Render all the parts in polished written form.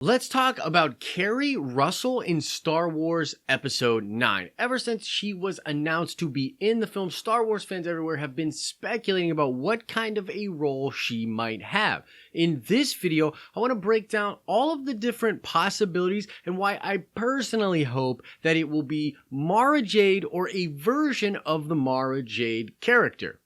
Let's talk about Keri Russell in Star Wars Episode 9. Ever since she was announced to be in the film, Star Wars fans everywhere have been speculating about what kind of a role she might have. In this video, I want to break down all of the different possibilities and why I personally hope that it will be Mara Jade or a version of the Mara Jade character.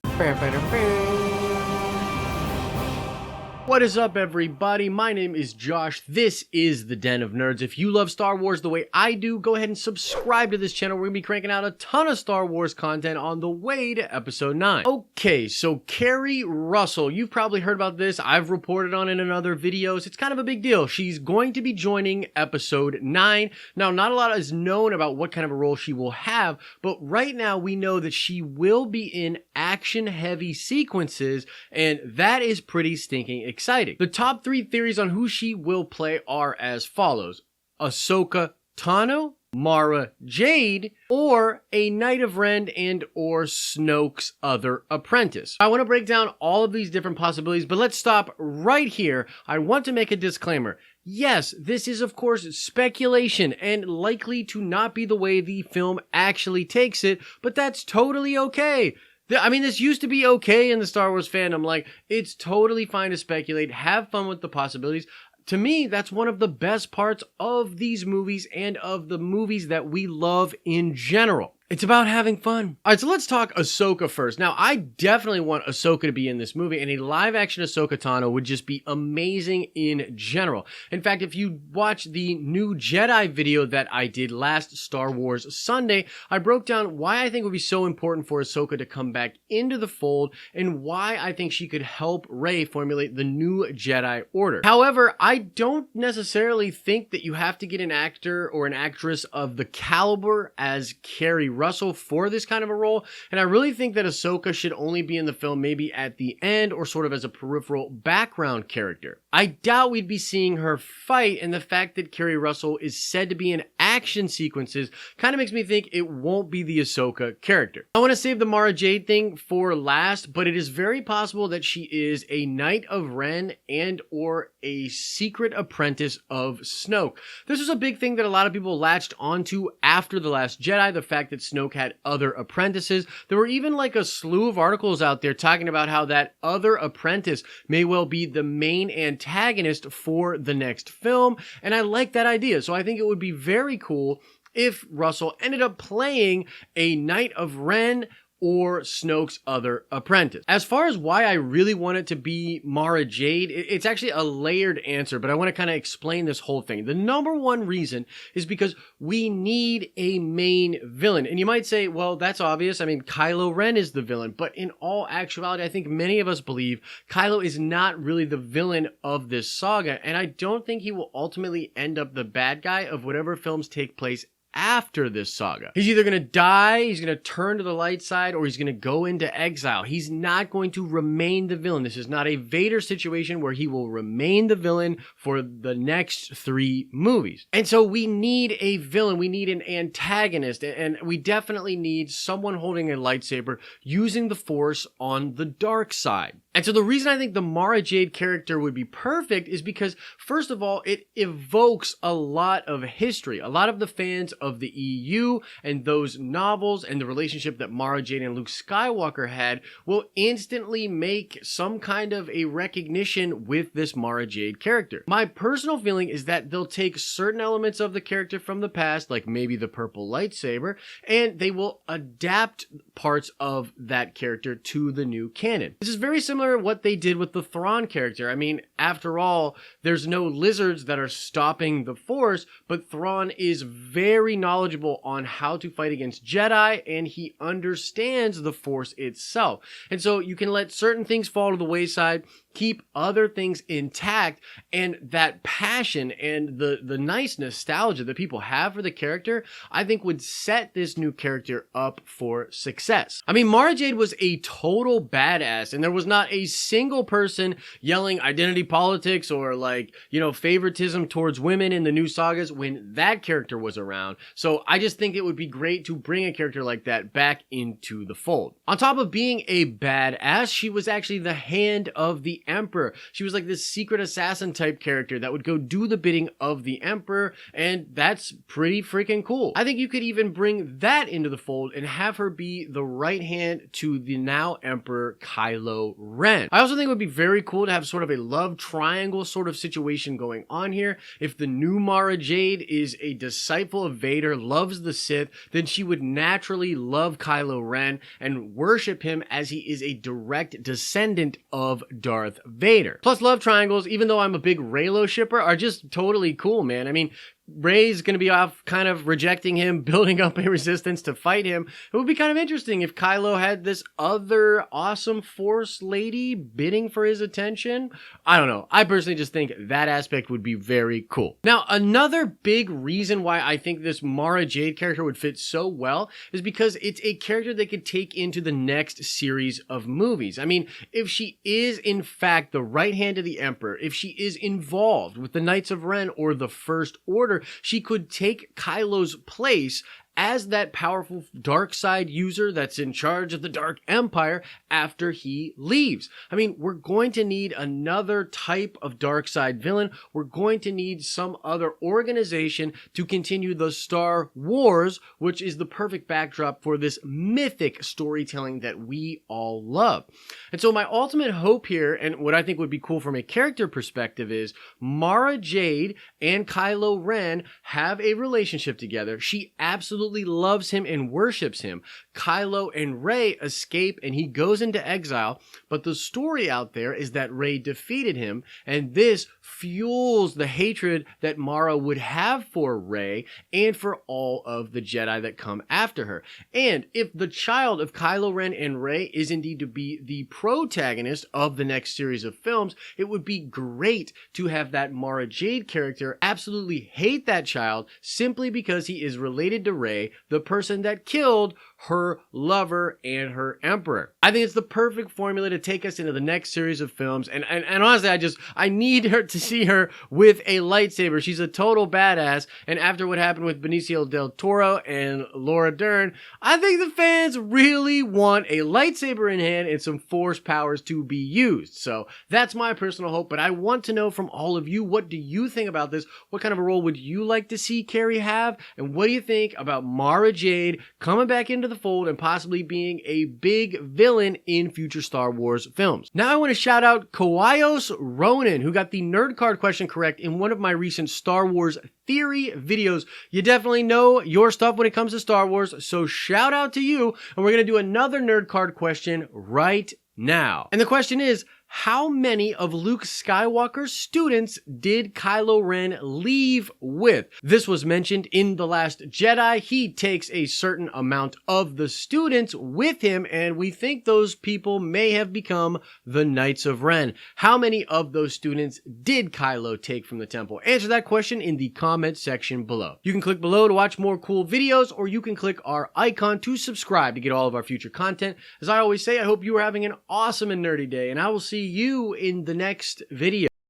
What is up, everybody? My name is Josh. This is the Den of Nerds. If you love Star Wars the way I do, go ahead and subscribe to this channel. We're going to be cranking out a ton of Star Wars content on the way to Episode 9. Okay, so Keri Russell, you've probably heard about this. I've reported on it in other videos. It's kind of a big deal. She's going to be joining Episode 9. Now, not a lot is known about what kind of a role she will have, but right now we know that she will be in action-heavy sequences, and that is pretty stinking exciting. The top 3 theories on who she will play are as follows: Ahsoka Tano, Mara Jade, or a Knight of Ren and or Snoke's other apprentice. I want to break down all of these different possibilities, but let's stop right here. I want to make a disclaimer. Yes, this is of course speculation and likely to not be the way the film actually takes it, but that's totally okay. I mean, this used to be okay in the Star Wars fandom. Like, it's totally fine to speculate, have fun with the possibilities. To me, that's one of the best parts of these movies and of the movies that we love in general. It's about having fun. All right, so let's talk Ahsoka first. Now, I definitely want Ahsoka to be in this movie, and a live-action Ahsoka Tano would just be amazing in general. In fact, if you watch the new Jedi video that I did last Star Wars Sunday, I broke down why I think it would be so important for Ahsoka to come back into the fold and why I think she could help Rey formulate the new Jedi Order. However, I don't necessarily think that you have to get an actor or an actress of the caliber as Keri Russell for this kind of a role, and I really think that Ahsoka should only be in the film maybe at the end or sort of as a peripheral background character. I doubt we'd be seeing her fight, and the fact that Keri Russell is said to be in action sequences kind of makes me think it won't be the Ahsoka character. I want to save the Mara Jade thing for last, but it is very possible that she is a Knight of Ren and or a secret apprentice of Snoke. This was a big thing that a lot of people latched onto after The Last Jedi, the fact that Snoke had other apprentices. There were even like a slew of articles out there talking about how that other apprentice may well be the main antagonist for the next film, and I like that idea. So I think it would be very cool if Russell ended up playing a Knight of Ren or Snoke's other apprentice. As far as why I really want it to be Mara Jade, it's actually a layered answer, but I want to kind of explain this whole thing. The number one reason is because we need a main villain. And you might say, well, that's obvious. I mean, Kylo Ren is the villain, but in all actuality, I think many of us believe Kylo is not really the villain of this saga, and I don't think he will ultimately end up the bad guy of whatever films take place after this saga. He's either going to die, he's going to turn to the light side, or he's going to go into exile. He's not going to remain the villain. This is not a Vader situation where he will remain the villain for the next 3 movies. And so we need a villain. We need an antagonist, and we definitely need someone holding a lightsaber using the Force on the dark side. And so the reason I think the Mara Jade character would be perfect is because, first of all, it evokes a lot of history. A lot of the fans of the EU and those novels and the relationship that Mara Jade and Luke Skywalker had will instantly make some kind of a recognition with this Mara Jade character. My personal feeling is that they'll take certain elements of the character from the past, like maybe the purple lightsaber, and they will adapt parts of that character to the new canon. This is very similar to what they did with the Thrawn character. I mean, after all, there's no lizards that are stopping the Force, but Thrawn is very knowledgeable on how to fight against Jedi, and he understands the Force itself. And so you can let certain things fall to the wayside, keep other things intact, and that passion and the nice nostalgia that people have for the character, I think would set this new character up for success. I mean, Mara Jade was a total badass, and there was not a single person yelling identity politics or like, you know, favoritism towards women in the new sagas when that character was around. So I just think it would be great to bring a character like that back into the fold. On top of being a badass, she was actually the hand of the Emperor. She was like this secret assassin type character that would go do the bidding of the Emperor, and that's pretty freaking cool. I think you could even bring that into the fold and have her be the right hand to the now Emperor Kylo Ren. I also think it would be very cool to have sort of a love triangle sort of situation going on here. If the new Mara Jade is a disciple of Vader, loves the Sith, then she would naturally love Kylo Ren and worship him as he is a direct descendant of Darth Vader. Plus, love triangles, even though I'm a big Reylo shipper, are just totally cool, man. I mean, Rey's going to be off kind of rejecting him, building up a resistance to fight him. It would be kind of interesting if Kylo had this other awesome Force lady bidding for his attention. I don't know. I personally just think that aspect would be very cool. Now, another big reason why I think this Mara Jade character would fit so well is because it's a character they could take into the next series of movies. I mean, if she is in fact the right hand of the Emperor, if she is involved with the Knights of Ren or the First Order, she could take Kylo's place as that powerful dark side user that's in charge of the Dark Empire after he leaves. I mean, we're going to need another type of dark side villain. We're going to need some other organization to continue the Star Wars, which is the perfect backdrop for this mythic storytelling that we all love. And so my ultimate hope here, and what I think would be cool from a character perspective, is Mara Jade and Kylo Ren have a relationship together. She absolutely loves him and worships him. Kylo and Rey escape and he goes into exile, but the story out there is that Rey defeated him, and this fuels the hatred that Mara would have for Rey and for all of the Jedi that come after her. And if the child of Kylo Ren and Rey is indeed to be the protagonist of the next series of films, it would be great to have that Mara Jade character absolutely hate that child simply because he is related to Rey, the person that killed her lover and her emperor. I think it's the perfect formula to take us into the next series of films, and honestly, I need her to see her with a lightsaber. She's a total badass, and after what happened with Benicio del Toro and Laura Dern, I think the fans really want a lightsaber in hand and some Force powers to be used. So that's my personal hope, but I want to know from all of you, what do you think about this? What kind of a role would you like to see Keri have? And what do you think about Mara Jade coming back into the fold and possibly being a big villain in future Star Wars films? Now I want to shout out Kawaios Ronan, who got the nerd card question correct in one of my recent Star Wars theory videos. You definitely know your stuff when it comes to Star Wars, so shout out to you, and we're going to do another nerd card question right now. And the question is, how many of Luke Skywalker's students did Kylo Ren leave with? This was mentioned in The Last Jedi. He takes a certain amount of the students with him, and we think those people may have become the Knights of Ren. How many of those students did Kylo take from the temple? Answer that question in the comment section below. You can click below to watch more cool videos, or you can click our icon to subscribe to get all of our future content. As I always say, I hope you are having an awesome and nerdy day, and I will see you in the next video.